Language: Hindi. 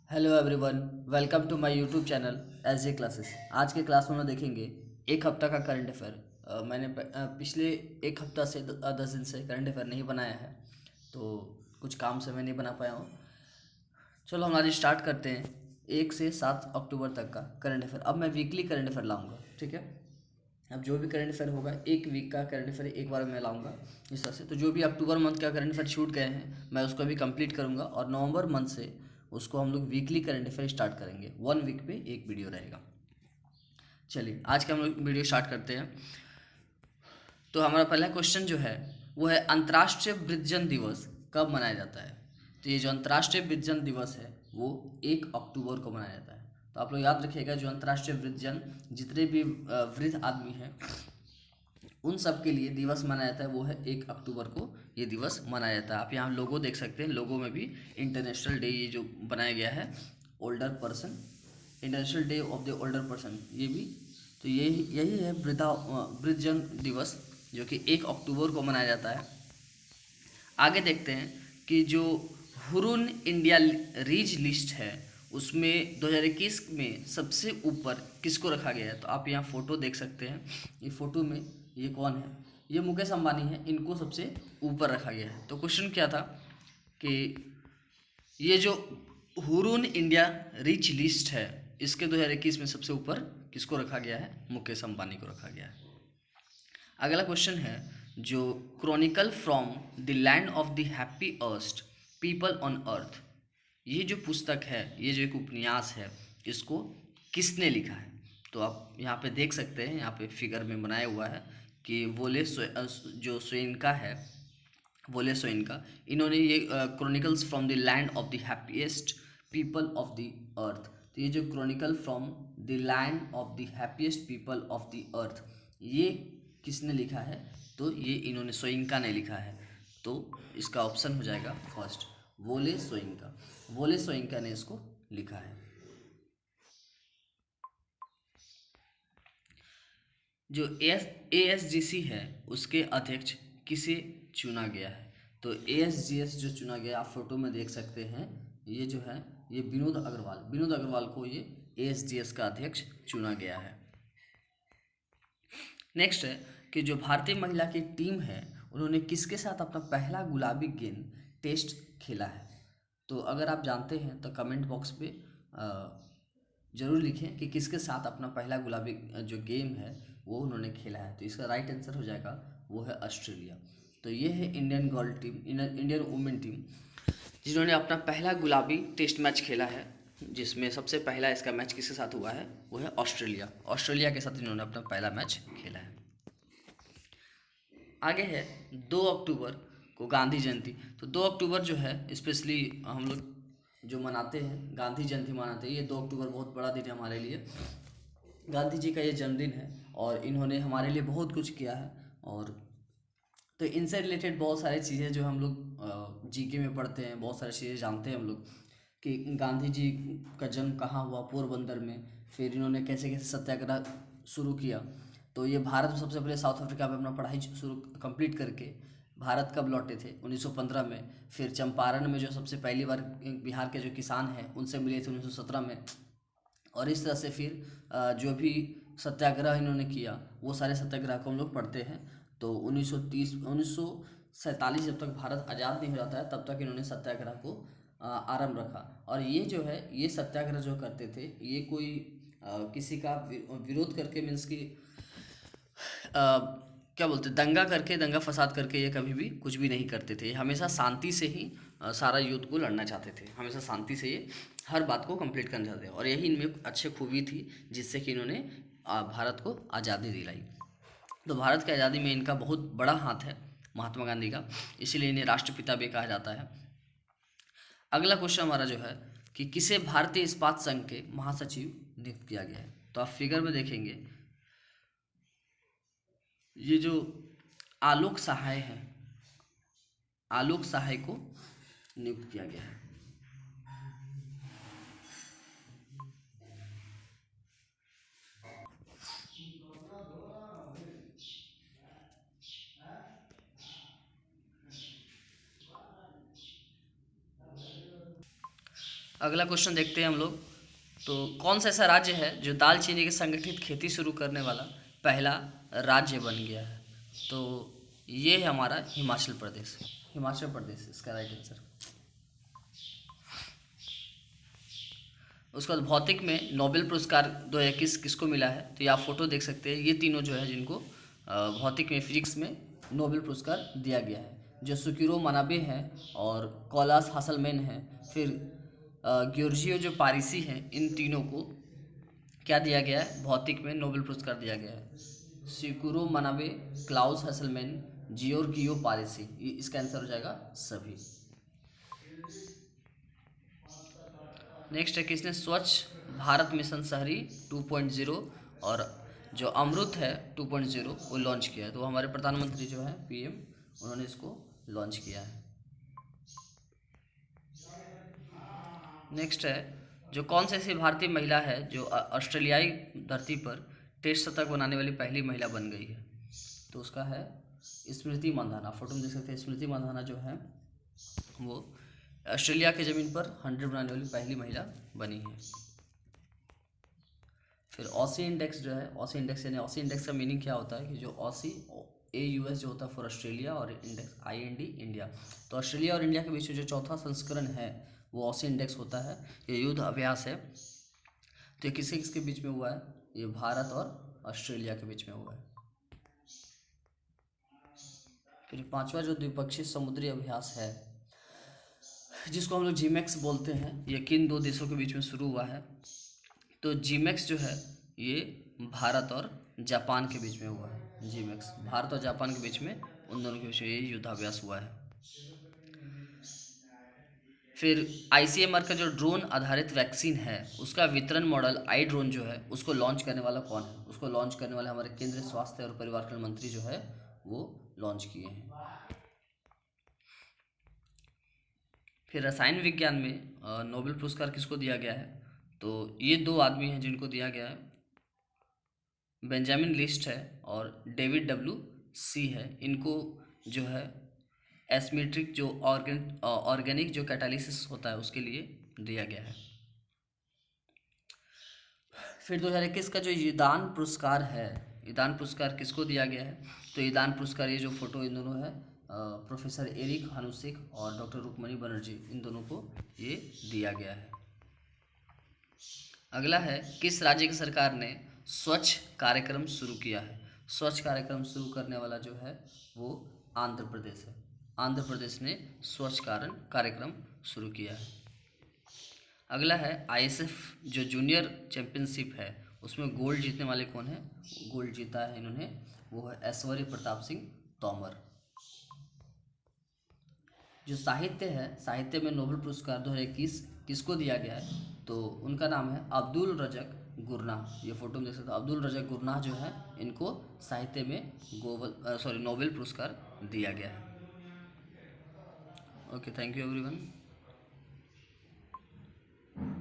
Hello everyone, welcome to my YouTube channel S A classes. आज के क्लास में हम देखेंगे एक हफ्ता का करंट अफेयर। मैंने पिछले एक हफ्ता से 10 दिन से करंट अफेयर नहीं बनाया है, तो कुछ काम से मैं नहीं बना पाया हूँ। चलो हम आज स्टार्ट करते हैं 1 से 7 अक्टूबर तक का करंट अफेयर। अब मैं वीकली करंट अफेयर लाऊंगा, ठीक है। अब जो भी करंट अफेयर होगा, एक वीक का करंट अफेयर एक बार में लाऊंगा इस तरह से। तो जो भी अक्टूबर मंथ का करंट अफेयर छूट गए हैं मैं उसको भी कंप्लीट करूंगा, और नवंबर मंथ से उसको हम लोग वीकली करंट अफेयर स्टार्ट करेंगे। 1 वीक पे एक वीडियो रहेगा। चलिए आज का हम लोग वीडियो स्टार्ट करते हैं। तो हमारा पहला क्वेश्चन जो है वो है, अंतर्राष्ट्रीय वृद्धजन दिवस कब मनाया जाता है। तो ये जो अंतर्राष्ट्रीय वृद्धजन दिवस है वो 1 अक्टूबर को मनाया जाता है। तो आप लोग याद रखिएगा, जो अंतर्राष्ट्रीय वृद्धजन, जितने भी वृद्ध आदमी हैं उन सब के लिए दिवस मनाया जाता है, वो है 1 अक्टूबर को ये दिवस मनाया जाता है। आप यहाँ लोगो देख सकते हैं, लोगो में भी इंटरनेशनल डे ये जो बनाया गया है, older person, international day of the older person, ये भी। तो ये यही है वृद्धजन दिवस, जो कि 1 अक्टूबर को मनाया जाता है। आगे देखते हैं कि जो हुरून इंडिया रीच लिस्ट है उसमें 2021 में सबसे ऊपर किसको रखा गया है। तो आप यहाँ फ़ोटो देख सकते हैं, ये फ़ोटो में ये कौन है, ये मुकेश अंबानी है, इनको सबसे ऊपर रखा गया है। तो क्वेश्चन क्या था कि ये जो हुरून इंडिया रिच लिस्ट है इसके 2021 में सबसे ऊपर किसको रखा गया है, मुकेश अंबानी को रखा गया है। अगला क्वेश्चन है, जो Chronicle from the land of the happy erst people on earth, ये जो पुस्तक है, ये जो एक उपन्यास है, इसको किसने लिखा है। तो आप यहाँ पे देख सकते हैं, यहाँ पे फिगर में बनाया हुआ है कि जो सोइनका है, वोले सोइनका, इन्होंने ये chronicles from the land of the happiest people of the earth. तो ये जो Chronicle from the land of the happiest people of the earth, ये किसने लिखा है। तो ये इन्होंने सोइनका ने लिखा है। तो इसका ऑप्शन हो जाएगा फर्स्ट, वोले सोइनका। वोले सोइनका ने इसको लिखा है। जो ASGC है उसके अध्यक्ष किसे चुना गया है। तो ASGS जो चुना गया, आप फोटो में देख सकते हैं, ये जो है ये विनोद अग्रवाल को ये ASGS का अध्यक्ष चुना गया है। नेक्स्ट है कि जो भारतीय महिला की टीम है उन्होंने किसके साथ अपना पहला गुलाबी गेंद टेस्ट खेला है। तो अगर आप जानते हैं तो कमेंट बॉक्स पे ज़रूर लिखें कि किसके साथ अपना पहला गुलाबी जो गेम है वो उन्होंने खेला है। तो इसका राइट आंसर हो जाएगा, वो है ऑस्ट्रेलिया। तो ये है Indian girl team, Indian women team, जिन्होंने अपना पहला गुलाबी टेस्ट मैच खेला है, जिसमें सबसे पहला इसका मैच किसके साथ हुआ है, वो है ऑस्ट्रेलिया। ऑस्ट्रेलिया के साथ इन्होंने अपना पहला मैच खेला है। आगे है 2 अक्टूबर को गांधी जयंती। तो 2 अक्टूबर जो है स्पेशली हम लोग जो मनाते हैं, गांधी जयंती मनाते हैं, ये 2 अक्टूबर बहुत बड़ा दिन है हमारे लिए। गांधी जी का ये जन्मदिन है और इन्होंने हमारे लिए बहुत कुछ किया है। और तो इनसे रिलेटेड बहुत सारी चीज़ें जो हम लोग जीके में पढ़ते हैं, बहुत सारी चीज़ें जानते हैं हम लोग, कि गांधी जी का जन्म कहाँ हुआ, पोरबंदर में। फिर इन्होंने कैसे कैसे सत्याग्रह शुरू किया। तो ये भारत में सबसे पहले साउथ अफ्रीका में अपना पढ़ाई शुरू कंप्लीट करके भारत कब लौटे थे, 1915 में। फिर चंपारण में जो सबसे पहली बार बिहार के जो किसान हैं उनसे मिले थे 1917 में। और इस तरह से फिर जो भी सत्याग्रह इन्होंने किया वो सारे सत्याग्रह को हम लोग पढ़ते हैं। तो 1947 जब तक भारत आज़ाद नहीं हो जाता है तब तक इन्होंने सत्याग्रह को आरंभ रखा। और ये जो है, ये सत्याग्रह जो करते थे, ये कोई किसी का विरोध करके, मीन्स कि क्या बोलते, दंगा करके, दंगा फसाद करके ये कभी भी कुछ भी नहीं करते थे। ये हमेशा शांति से ही सारा युद्ध को लड़ना चाहते थे। हमेशा शांति से ये हर बात को कंप्लीट करना चाहते थे, और यही इनमें अच्छी खूबी थी जिससे कि इन्होंने भारत को आज़ादी दिलाई। तो भारत की आज़ादी में इनका बहुत बड़ा हाथ है, महात्मा गांधी का, इसीलिए इन्हें राष्ट्रपिता भी कहा जाता है। अगला क्वेश्चन हमारा जो है कि किसे भारतीय इस्पात संघ के महासचिव नियुक्त किया गया है। तो आप फिगर में देखेंगे, ये जो आलोक सहाय है, आलोक सहाय को नियुक्त किया गया है। अगला क्वेश्चन देखते हैं हम लोग। तो कौन सा ऐसा राज्य है जो दालचीनी की संगठित खेती शुरू करने वाला पहला राज्य बन गया है? तो ये है हमारा हिमाचल प्रदेश। हिमाचल प्रदेश इसका राइट आंसर। उसके बाद भौतिक में नोबेल पुरस्कार 2021 किसको मिला है? तो ये आप फोटो देख सकते हैं, ये तीनों जो है जिनको भौतिक में फिजिक्स में नोबेल पुरस्कार दिया गया है, जो सुकिरो मनाबे हैं और कोलास हासलमैन हैं, फिर ग्योर्जियो जो पारिसी हैं, इन तीनों को क्या दिया गया है? भौतिक में नोबेल पुरस्कार दिया गया है। सुकिरो मनाबे, क्लाउस हासलमैन, जियोर्गियो पारिसी, ये इसका आंसर हो जाएगा सभी। नेक्स्ट है किसने स्वच्छ भारत मिशन शहरी 2.0 और जो अमृत है 2.0 वो लॉन्च किया है? तो हमारे प्रधानमंत्री जो है पीएम, उन्होंने इसको लॉन्च किया है। नेक्स्ट है जो कौन सी ऐसी भारतीय महिला है जो ऑस्ट्रेलियाई धरती पर टेस्ट शतक बनाने वाली पहली महिला बन गई है? तो उसका है स्मृति मंधाना। फोटो में देख सकते हैं, स्मृति मंधाना जो है वो ऑस्ट्रेलिया की ज़मीन पर 100 बनाने वाली पहली महिला बनी है। फिर ऑसी इंडेक्स जो है, ऑसी इंडेक्स यानी ऑसी इंडेक्स का मीनिंग क्या होता है कि जो ऑसी AUS जो होता है फॉर ऑस्ट्रेलिया और इंडेक्स IND इंडिया। तो ऑस्ट्रेलिया और इंडिया के बीच में जो चौथा संस्करण है वो ऑसी इंडेक्स होता है। ये युद्ध अभ्यास है। तो ये किसके किसके बीच में हुआ है? ये भारत और ऑस्ट्रेलिया के बीच में हुआ है। फिर पांचवा जो द्विपक्षीय समुद्री अभ्यास है जिसको हम लोग जीमैक्स बोलते हैं, ये किन दो देशों के बीच में शुरू हुआ है? तो जीमैक्स जो है ये भारत और जापान के बीच में हुआ है। जीमैक्स भारत और जापान के बीच में, उन दोनों के बीच में ये युद्धाभ्यास हुआ है। फिर ICMR का जो ड्रोन आधारित वैक्सीन है उसका वितरण मॉडल आई ड्रोन जो है उसको लॉन्च करने वाला कौन है? उसको लॉन्च करने वाले हमारे केंद्रीय स्वास्थ्य और परिवार कल्याण मंत्री जो है वो लॉन्च किए हैं। फिर रसायन विज्ञान में नोबेल पुरस्कार किसको दिया गया है? तो ये दो आदमी हैं जिनको दिया गया है, बेंजामिन लिस्ट है और डेविड WC है। इनको जो है एस्मेट्रिक जो ऑर्गेनिक जो कैटालिसिस होता है उसके लिए दिया गया है। फिर 2021 का जो ईदान पुरस्कार है, ईदान पुरस्कार किसको दिया गया है? तो ईदान पुरस्कार ये जो फोटो इन दोनों है, प्रोफेसर एरिक हानुसिक और डॉक्टर रुक्मणी बनर्जी, इन दोनों को ये दिया गया है। अगला है किस राज्य की सरकार ने स्वच्छ कार्यक्रम शुरू किया है? स्वच्छ कार्यक्रम शुरू करने वाला जो है वो आंध्र प्रदेश है। आंध्र प्रदेश ने स्वच्छ कार्यक्रम शुरू किया है। अगला है ISF जो जूनियर चैंपियनशिप है उसमें गोल्ड जीतने वाले कौन है? गोल्ड जीता है इन्होंने, वो है ऐश्वर्य प्रताप सिंह तोमर। जो साहित्य है, साहित्य में नोबेल पुरस्कार 2021 किसको दिया गया है? तो उनका नाम है अब्दुल रज़क गुरनाह। ये फोटो में देख सकते हो, अब्दुल रज़क गुरनाह जो है इनको साहित्य में नोबेल पुरस्कार दिया गया है। Okay, thank you everyone.